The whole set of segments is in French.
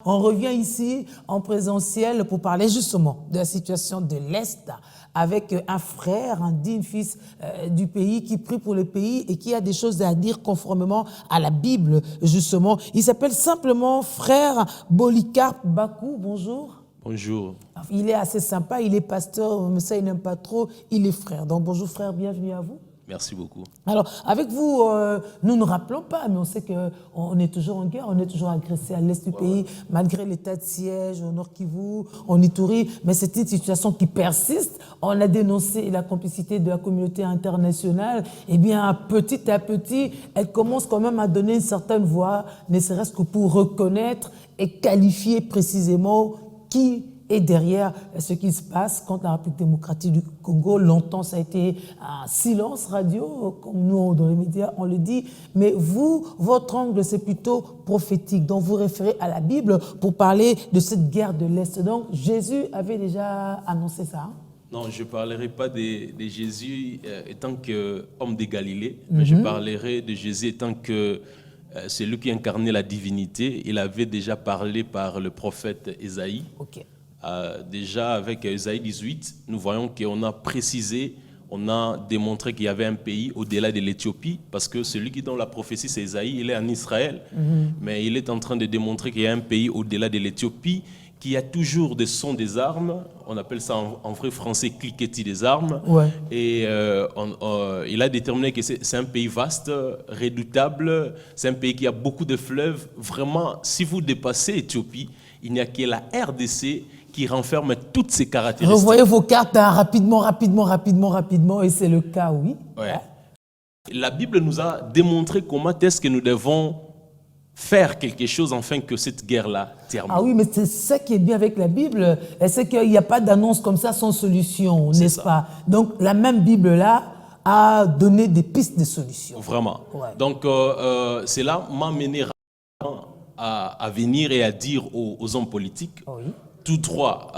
On revient ici en présentiel pour parler justement de la situation de l'Est avec un frère, un digne fils du pays qui prie pour le pays et qui a des choses à dire conformément à la Bible justement. Il s'appelle simplement frère Polycarpe Bakou. Bonjour. Bonjour. Il est assez sympa, il est pasteur, mais ça il n'aime pas trop, il est frère. Donc bonjour frère, bienvenue à vous. Merci beaucoup. Alors, avec vous, nous ne rappelons pas, mais on sait qu'on est toujours en guerre, on est toujours agressé à l'est du pays, malgré l'état de siège au Nord Kivu, en Ituri, mais c'est une situation qui persiste. On a dénoncé la complicité de la communauté internationale. Eh bien, petit à petit, elle commence quand même à donner une certaine voix, ne serait-ce que pour reconnaître et qualifier précisément qui est derrière ce qui se passe contre la République démocratique du Congo. Longtemps, ça a été un silence radio, comme nous, dans les médias, on le dit. Mais vous, votre angle, c'est plutôt prophétique. Donc, vous référez à la Bible pour parler de cette guerre de l'Est. Donc, Jésus avait déjà annoncé ça. Hein? Non, je ne parlerai pas de Jésus étant qu'homme de Galilée, mais je parlerai de Jésus étant que celui qui incarnait la divinité. Il avait déjà parlé par le prophète Ésaïe. Ok. Déjà avec Ésaïe 18, nous voyons qu'on a précisé, on a démontré qu'il y avait un pays au-delà de l'Éthiopie, parce que celui qui donne la prophétie, c'est Ésaïe, il est en Israël, mais il est en train de démontrer qu'il y a un pays au-delà de l'Éthiopie, qui a toujours des sons des armes, on appelle ça en vrai français cliquetis des armes, Ouais. et il a déterminé que c'est un pays vaste, redoutable, c'est un pays qui a beaucoup de fleuves. Vraiment, si vous dépassez l'Éthiopie, il n'y a que la RDC qui renferme toutes ces caractéristiques. Revoyez vos cartes hein, rapidement, et c'est le cas, oui. Ouais. La Bible nous a démontré comment est-ce que nous devons faire quelque chose afin que cette guerre-là termine. Ah oui, mais c'est ça qui est bien avec la Bible, c'est qu'il n'y a pas d'annonce comme ça sans solution, n'est-ce ça. pas? Donc la même Bible-là a donné des pistes de solutions. Vraiment. Ouais. Donc cela m'a mené à venir et à dire aux hommes politiques, Oui. tout droit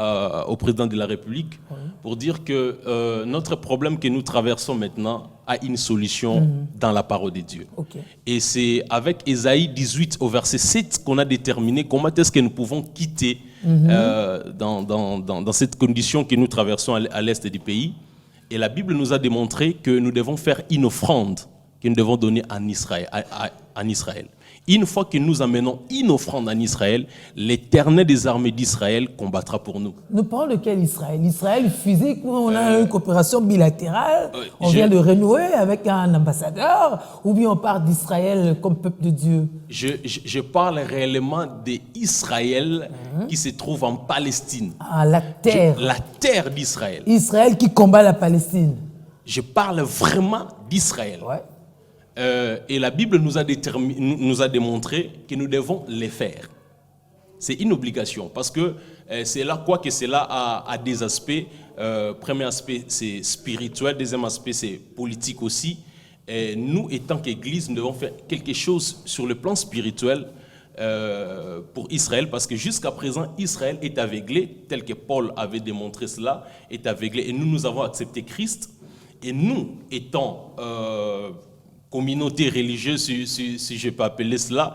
au président de la République, pour dire que notre problème que nous traversons maintenant a une solution dans la parole de Dieu. Okay. Et c'est avec Ésaïe 18 au verset 7 qu'on a déterminé comment est-ce que nous pouvons quitter dans cette condition que nous traversons à l'est du pays. Et la Bible nous a démontré que nous devons faire une offrande que nous devons donner en Israël. Une fois que nous amenons une offrande en Israël, l'Éternel des armées d'Israël combattra pour nous. Nous parlons de quel Israël? Israël physique, on a une coopération bilatérale, on vient de renouer avec un ambassadeur, ou bien on parle d'Israël comme peuple de Dieu? Je parle réellement d'Israël qui se trouve en Palestine. Ah, la terre. La terre d'Israël. Israël qui combat la Palestine. Je parle vraiment d'Israël. Ouais. Et la Bible nous a démontré que nous devons les faire. C'est une obligation parce que c'est là, quoi que cela a des aspects. Premier aspect, c'est spirituel. Deuxième aspect, c'est politique aussi. Et nous, étant qu'Église, nous devons faire quelque chose sur le plan spirituel pour Israël, parce que jusqu'à présent, Israël est aveuglé, tel que Paul avait démontré cela, est aveuglé. Et nous avons accepté Christ. Et nous, étant communauté religieuse, si je peux appeler cela,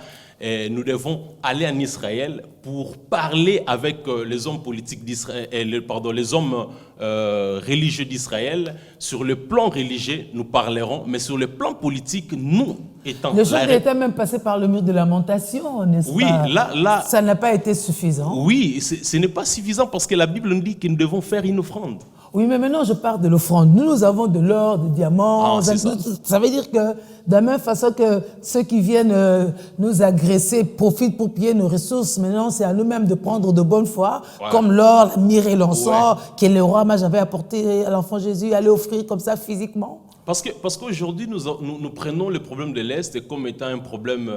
nous devons aller en Israël pour parler avec les hommes politiques d'Israël, les hommes religieux d'Israël. Sur le plan religieux, nous parlerons, mais sur le plan politique, nous étant... Le chef d'État même passé par le mur de lamentation, n'est-ce oui, pas? là, ça n'a pas été suffisant. Oui, ce n'est pas suffisant parce que la Bible nous dit que nous devons faire une offrande. Oui, mais maintenant, je parle de l'offrande. Nous avons de l'or, des diamants. Ça veut dire que, de la même façon que ceux qui viennent nous agresser profitent pour piller nos ressources, maintenant, c'est à nous-mêmes de prendre de bonne foi, comme l'or, la myrrhe et l'encens, que le roi mage avait apporté à l'enfant Jésus, à l'offrir comme ça physiquement. Parce qu'aujourd'hui, nous prenons le problème de l'Est comme étant un problème,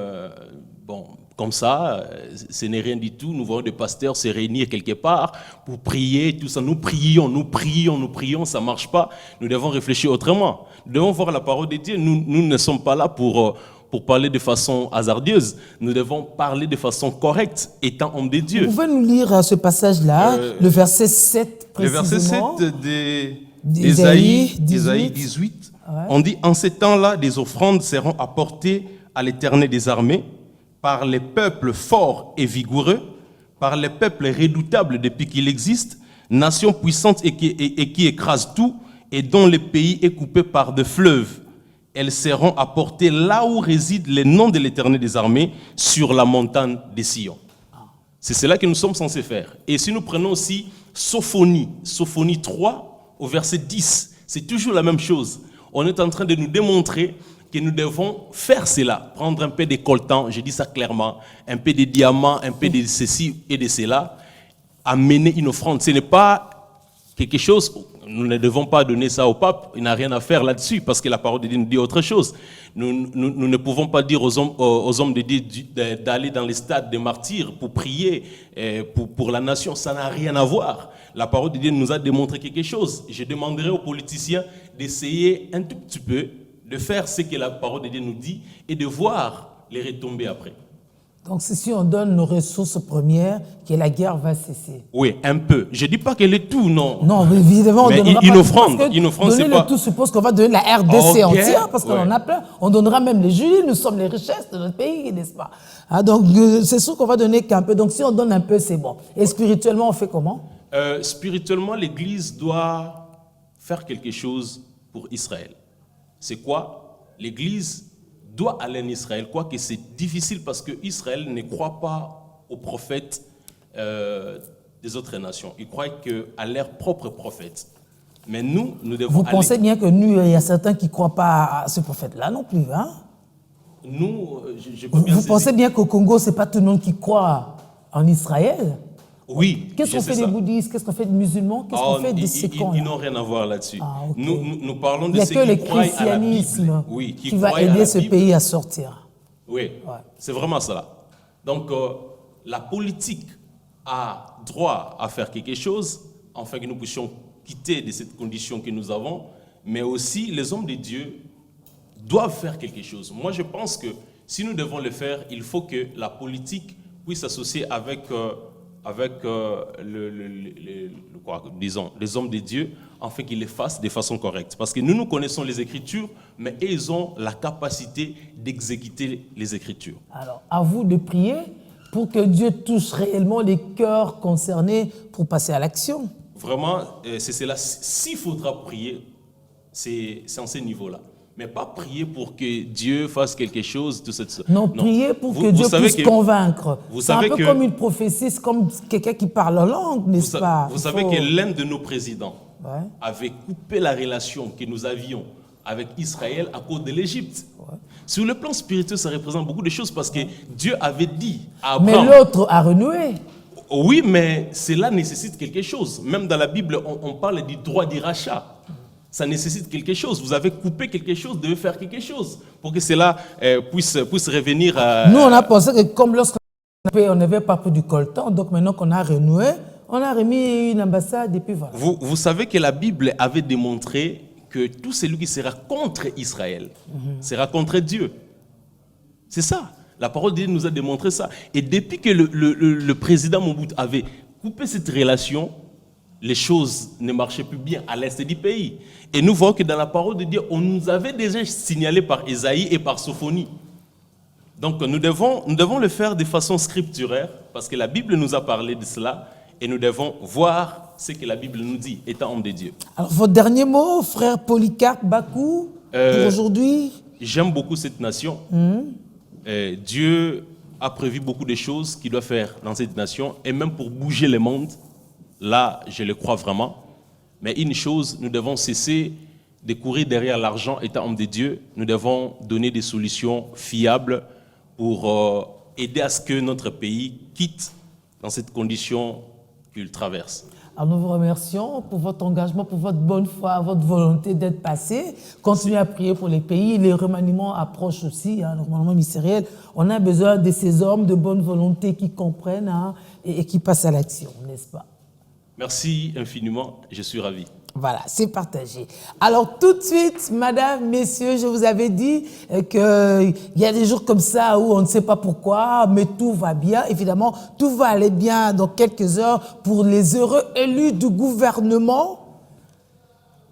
comme ça, ce n'est rien du tout. Nous voyons des pasteurs se réunir quelque part pour prier, tout ça. Nous prions, ça ne marche pas. Nous devons réfléchir autrement. Nous devons voir la parole de Dieu. Nous ne sommes pas là pour parler de façon hasardeuse. Nous devons parler de façon correcte, étant homme de Dieu. Vous pouvez nous lire ce passage-là, le verset 7 précisément. Le verset 7 d'Ésaïe 18. Ouais. On dit, en ces temps-là, des offrandes seront apportées à l'Éternel des armées par les peuples forts et vigoureux, par les peuples redoutables depuis qu'il existe, nation puissante et qui écrase tout, et dont le pays est coupé par des fleuves. Elles seront apportées là où résident les noms de l'Éternel des armées, sur la montagne de Sion. C'est cela que nous sommes censés faire. Et si nous prenons aussi Sophonie 3 au verset 10, c'est toujours la même chose. On est en train de nous démontrer que nous devons faire cela, prendre un peu de coltan, je dis ça clairement, un peu de diamants, un peu de ceci et de cela, amener une offrande. Ce n'est pas quelque chose, nous ne devons pas donner ça au pape, il n'a rien à faire là-dessus, parce que la parole de Dieu nous dit autre chose. Nous ne pouvons pas dire aux hommes de Dieu d'aller dans les stades des martyrs pour prier pour la nation, ça n'a rien à voir. La parole de Dieu nous a démontré quelque chose. Je demanderai aux politiciens d'essayer un tout petit peu de faire ce que la parole de Dieu nous dit et de voir les retombées après. Donc, c'est si on donne nos ressources premières que la guerre va cesser. Oui, un peu. Je ne dis pas qu'elle est tout, non. Non, mais évidemment, on mais donnera une pas offrande, parce que une offrande, donner c'est le pas... tout suppose qu'on va donner la RDC entière, parce qu'on ouais. en a plein. On donnera même les jus, nous sommes les richesses de notre pays, n'est-ce pas? Ah, donc, c'est sûr qu'on va donner qu'un peu. Donc, si on donne un peu, c'est bon. Et spirituellement, on fait comment? Spirituellement, l'Église doit faire quelque chose pour Israël. C'est quoi? L'Église doit aller en Israël, quoique c'est difficile parce que Israël ne croit pas aux prophètes des autres nations. Ils croient qu'à leurs propres prophètes. Mais nous devons Vous pensez bien que nous, il y a certains qui ne croient pas à ce prophète-là non plus, hein? Nous, je peux bien Vous pensez bien qu'au Congo, ce n'est pas tout le monde qui croit en Israël? Oui. Qu'est-ce qu'on fait des bouddhistes? Qu'est-ce qu'on fait des musulmans? Qu'est-ce qu'on fait des séquents? Ils n'ont rien à voir là-dessus. Ah, okay. Nous parlons de il n'y a ceux que le qui croient à la Bible. christianisme Oui, qui va aider ce pays à sortir. Oui, ouais. C'est vraiment cela. Donc, la politique a droit à faire quelque chose, afin que nous puissions quitter de cette condition que nous avons, mais aussi les hommes de Dieu doivent faire quelque chose. Moi, je pense que si nous devons le faire, il faut que la politique puisse s'associer avec les hommes de Dieu, afin qu'ils les fassent de façon correcte. Parce que nous connaissons les Écritures, mais ils ont la capacité d'exécuter les Écritures. Alors, à vous de prier pour que Dieu touche réellement les cœurs concernés pour passer à l'action. Vraiment, c'est cela. S'il faudra prier, c'est en ce niveau-là. Mais pas prier pour que Dieu fasse quelque chose. Tout ça. Non, prier pour que Dieu puisse convaincre. C'est un peu comme une prophétie, c'est comme quelqu'un qui parle en langue, n'est-ce pas? Vous savez que l'un de nos présidents avait coupé la relation que nous avions avec Israël à cause de l'Égypte. Sur le plan spirituel, ça représente beaucoup de choses parce que Dieu avait dit à Abraham... Mais l'autre a renoué. Oui, mais cela nécessite quelque chose. Même dans la Bible, on parle du droit du rachat. Ça nécessite quelque chose. Vous avez coupé quelque chose, vous devez faire quelque chose pour que cela puisse revenir à... Nous, on a pensé que comme lorsqu'on n'avait pas pris du coltan, donc maintenant qu'on a renoué, on a remis une ambassade et puis voilà. Vous savez que la Bible avait démontré que tout celui qui sera contre Israël sera contre Dieu. C'est ça. La parole de Dieu nous a démontré ça. Et depuis que le président Mobutu avait coupé cette relation, les choses ne marchaient plus bien à l'est du pays. Et nous voyons que dans la parole de Dieu, on nous avait déjà signalé par Ésaïe et par Sophonie. Donc nous devons le faire de façon scripturaire, parce que la Bible nous a parlé de cela, et nous devons voir ce que la Bible nous dit, étant homme de Dieu. Alors, votre dernier mot, frère Polycarpe Bakou, pour aujourd'hui? J'aime beaucoup cette nation. Dieu a prévu beaucoup de choses qu'il doit faire dans cette nation, et même pour bouger le monde. Là, je le crois vraiment. Mais une chose, nous devons cesser de courir derrière l'argent étant homme de Dieu. Nous devons donner des solutions fiables pour aider à ce que notre pays quitte dans cette condition qu'il traverse. Alors nous vous remercions pour votre engagement, pour votre bonne foi, votre volonté d'être passé. Continuez à prier pour les pays. Les remaniements approchent aussi, le remaniement ministériel. On a besoin de ces hommes de bonne volonté qui comprennent et qui passent à l'action, n'est-ce pas? Merci infiniment, je suis ravi. Voilà, c'est partagé. Alors tout de suite, madame, messieurs, je vous avais dit qu'il y a des jours comme ça où on ne sait pas pourquoi, mais tout va bien. Évidemment, tout va aller bien dans quelques heures pour les heureux élus du gouvernement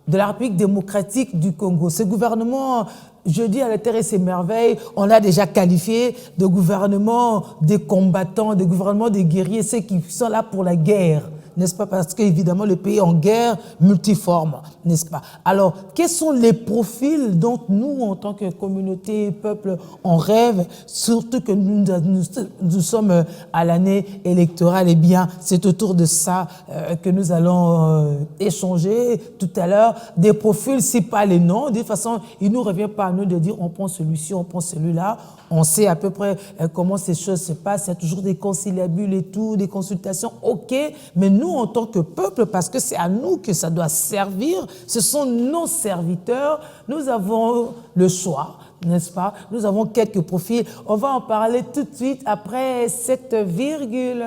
de la République démocratique du Congo. Ce gouvernement je dis à la terre et ses merveilles, on a déjà qualifié de gouvernement des combattants, de gouvernement des guerriers, ceux qui sont là pour la guerre, n'est-ce pas? Parce qu'évidemment, le pays est en guerre multiforme, n'est-ce pas? Alors, quels sont les profils dont nous, en tant que communauté, peuple, on rêve, surtout que nous sommes à l'année électorale? Eh bien, c'est autour de ça que nous allons échanger tout à l'heure. Des profils, c'est pas les noms. De toute façon, il ne nous revient pas à nous de dire on prend celui-ci, on prend celui-là. On sait à peu près comment ces choses se passent. Il y a toujours des conciliabules et tout, des consultations, ok. Mais nous, en tant que peuple, parce que c'est à nous que ça doit servir, ce sont nos serviteurs, nous avons le choix, n'est-ce pas? Nous avons quelques profils. On va en parler tout de suite après cette virgule.